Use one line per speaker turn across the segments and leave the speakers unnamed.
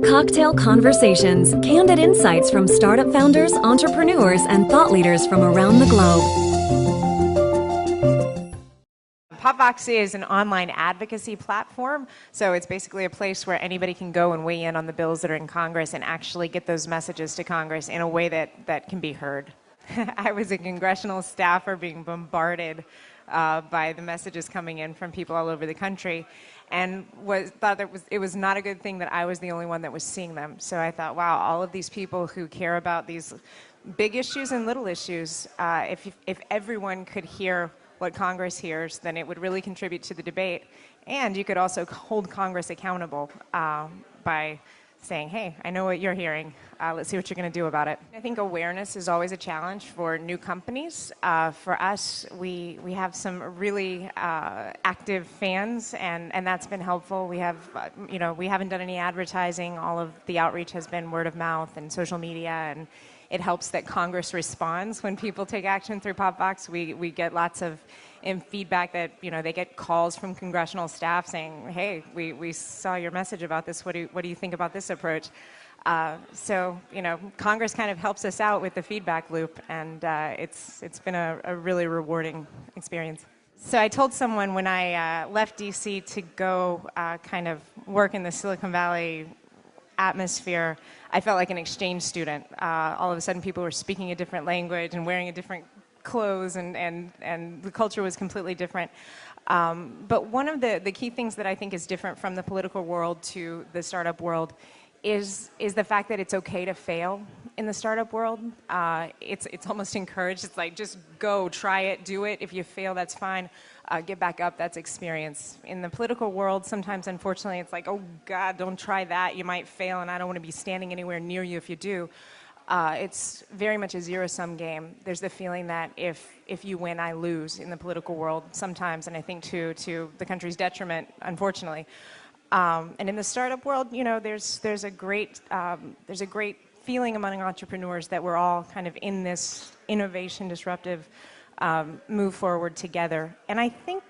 Cocktail Conversations, candid insights from startup founders, entrepreneurs, and thought leaders from around the globe.
POPVOX is an online advocacy platform, so it's basically a place where anybody can go and weigh in on the bills that are in Congress and actually get those messages to Congress in a way that can be heard. I was a congressional staffer being bombarded by the messages coming in from people all over the country, and thought that it was not a good thing that I was the only one that was seeing them. So I thought, wow, all of these people who care about these big issues and little issues, if everyone could hear what Congress hears, then it would really contribute to the debate. And you could also hold Congress accountable by saying, hey, I know what you're hearing. Let's see what you're going to do about it. I think awareness is always a challenge for new companies. For us, we have some really active fans, and that's been helpful. We have, we haven't done any advertising. All of the outreach has been word of mouth and social media, and it helps that Congress responds when people take action through POPVOX. We get lots of feedback that, they get calls from congressional staff saying, hey, we saw your message about this. What do you think about this approach? So, Congress kind of helps us out with the feedback loop, and it's been a really rewarding experience. So I told someone when I left DC to go kind of work in the Silicon Valley atmosphere, I felt like an exchange student. All of a sudden people were speaking a different language and wearing a different clothes, and the culture was completely different. But one of the key things that I think is different from the political world to the startup world is the fact that it's okay to fail in the startup world. It's almost encouraged. It's like, just go, try it, do it. If you fail, that's fine. Get back up, that's experience. In the political world, sometimes, unfortunately, it's like, oh, God, don't try that. You might fail, and I don't want to be standing anywhere near you if you do. It's very much a zero-sum game. There's the feeling that if you win, I lose in the political world sometimes, and I think to the country's detriment, unfortunately. And in the startup world, there's a great feeling among entrepreneurs that we're all kind of in this innovation, disruptive move forward together. And I think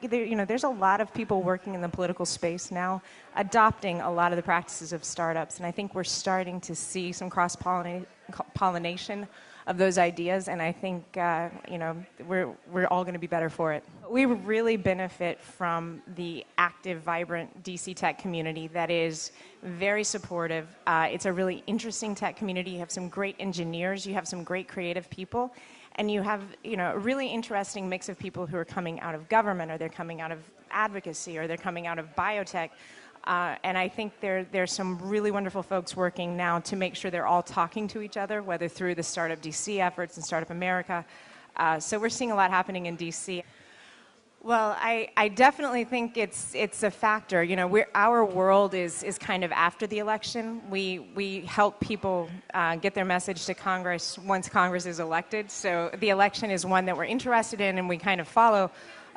there's a lot of people working in the political space now adopting a lot of the practices of startups, and I think we're starting to see some cross-pollination of those ideas, and I think we're all going to be better for it. We really benefit from the active, vibrant DC tech community that is very supportive. It's a really interesting tech community. You have some great engineers, you have some great creative people, and you have a really interesting mix of people who are coming out of government, or they're coming out of advocacy, or they're coming out of biotech. And I think there's some really wonderful folks working now to make sure they're all talking to each other, whether through the Startup DC efforts and Startup America. So we're seeing a lot happening in DC. Well, I definitely think it's a factor. Our world is kind of after the election. We help people get their message to Congress once Congress is elected. So the election is one that we're interested in and we kind of follow,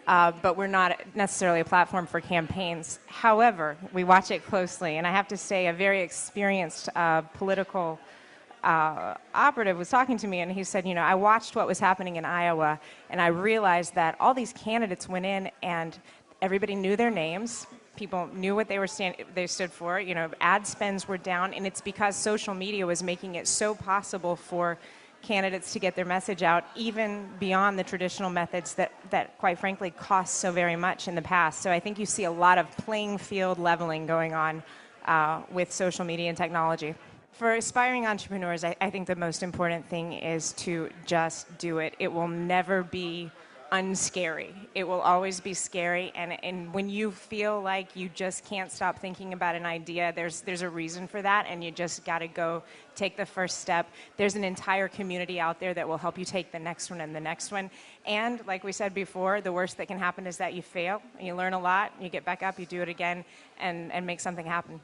but we're not necessarily a platform for campaigns. However, we watch it closely, and I have to say a very experienced political operative was talking to me, and he said, I watched what was happening in Iowa, and I realized that all these candidates went in and everybody knew their names. People knew what they stood for. Ad spends were down, and it's because social media was making it so possible for candidates to get their message out, even beyond the traditional methods that quite frankly cost so very much in the past. So I think you see a lot of playing field leveling going on with social media and technology. For aspiring entrepreneurs, I think the most important thing is to just do it. It will never be unscary. It will always be scary, and when you feel like you just can't stop thinking about an idea, there's a reason for that, and you just got to go take the first step. There's an entire community out there that will help you take the next one and the next one. And like we said before, the worst that can happen is that you fail, and you learn a lot, you get back up, you do it again, and make something happen.